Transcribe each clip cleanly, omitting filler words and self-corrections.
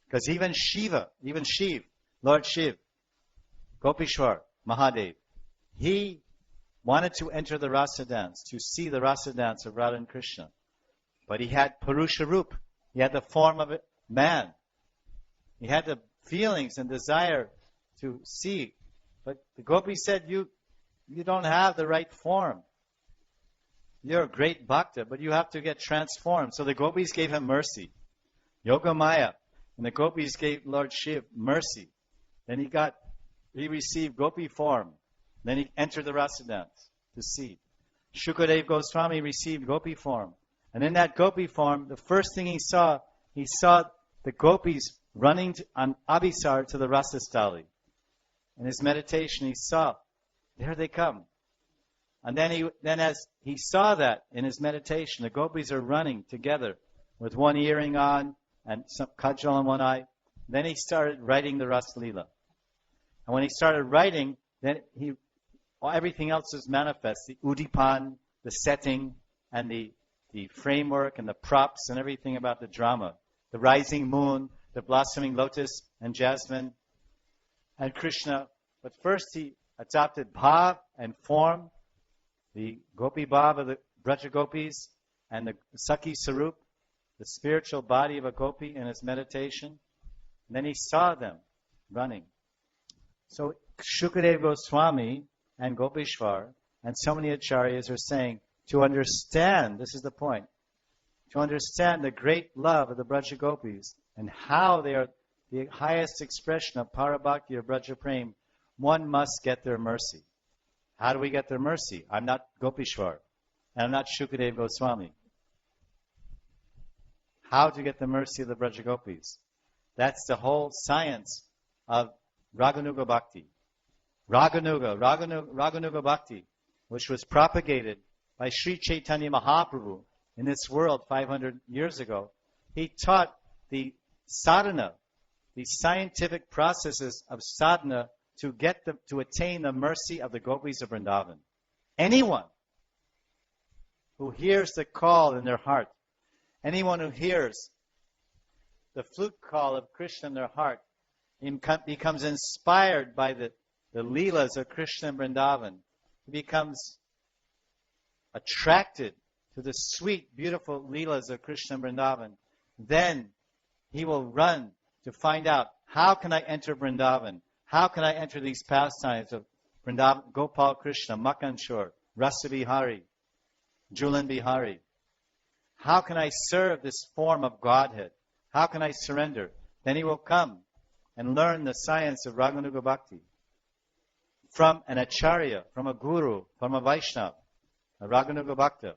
Because even Shiv, Lord Shiv, Gopishwar, Mahadev, he wanted to enter the rasa dance, to see the rasa dance of Radha and Krishna. But he had Purusha Roop. He had the form of a man. He had the feelings and desire to see. But the gopis said, you don't have the right form. You're a great bhakta, but you have to get transformed. So the gopis gave him mercy. Yoga Maya. And the gopis gave Lord Shiv mercy. Then he received gopi form. Then he entered the rasa dance to see. Shukadev Goswami received gopi form. And in that gopi form, the first thing he saw the gopis running on Abhisar to the Rasastali. In his meditation, he saw, there they come. And then as he saw that in his meditation, the gopis are running together with one earring on and some kajal in one eye. Then he started writing the Rasa Leela. And when he started writing, then everything else is manifest. The udipan, the setting, and the framework and the props and everything about the drama. The rising moon, the blossoming lotus and jasmine, and Krishna. But first he adopted bhav and form, the gopi bhav of the Braja Gopis, and the Sakhi Sarup, the spiritual body of a gopi in his meditation. And then he saw them running. So Shukadev Goswami and Gopishwar and so many acharyas are saying, to understand, this is the point, to understand the great love of the Braja Gopis and how they are the highest expression of Parabhakti or Braja Prem, one must get their mercy. How do we get their mercy? I'm not Gopishwar, and I'm not Shukadev Goswami. How to get the mercy of the Braja Gopis? That's the whole science of Raganuga Bhakti. Raganuga Bhakti, which was propagated by Sri Chaitanya Mahaprabhu in this world 500 years ago. He taught the sadhana, the scientific processes of sadhana to attain the mercy of the gopis of Vrindavan. Anyone who hears the call in their heart, anyone who hears the flute call of Krishna in their heart, becomes inspired by the lilas of Krishna in Vrindavan. He becomes attracted to the sweet, beautiful lilas of Krishna in Vrindavan. Then he will run to find out, how can I enter Vrindavan? How can I enter these pastimes of Vrindavan, Gopal Krishna, Makanchur, Rasa Bihari, Julan Bihari? How can I serve this form of Godhead? How can I surrender? Then he will come and learn the science of Raganuga Bhakti from an acharya, from a guru, from a Vaishnava, a Raganuga Bhakta.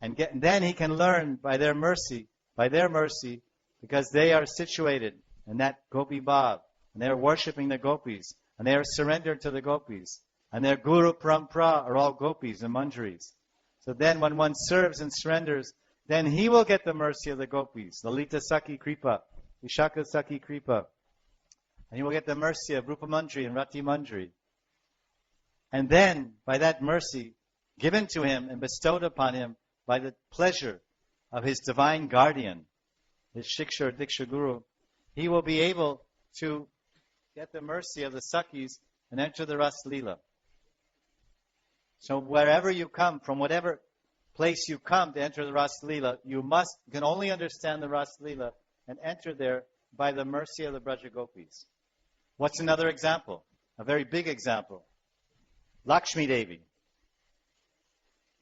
And then he can learn by their mercy, because they are situated in that Gopi Bhav, and they are worshipping the gopis, and they are surrendered to the gopis, and their Guru Parampara are all gopis and manjaris. So then when one serves and surrenders, then he will get the mercy of the gopis, Lalita Sakhi Kripa, Vishaka Sakhi Kripa, and he will get the mercy of Rupa Manjari and Rati Manjari. And then, by that mercy given to him and bestowed upon him by the pleasure of his divine guardian, his Shiksha or Diksha Guru, he will be able to get the mercy of the Sakhis and enter the Rasa Leela. So wherever you come, from whatever place you come to enter the Rasa Leela, you can only understand the Rasa Leela and enter there by the mercy of the Braja Gopis. What's another example? A very big example. Lakshmi Devi.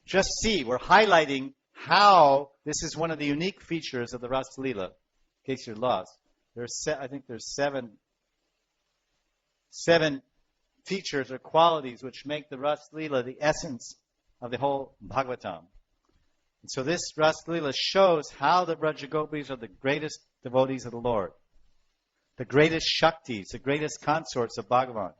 Just see, we're highlighting how this is one of the unique features of the Rasa Leela. In case you're lost, I think there's seven features or qualities which make the Rasa Leela the essence of the whole Bhagavatam. And so this Rasa Leela shows how the Braja Gopis are the greatest devotees of the Lord, the greatest Shaktis, the greatest consorts of Bhagavan.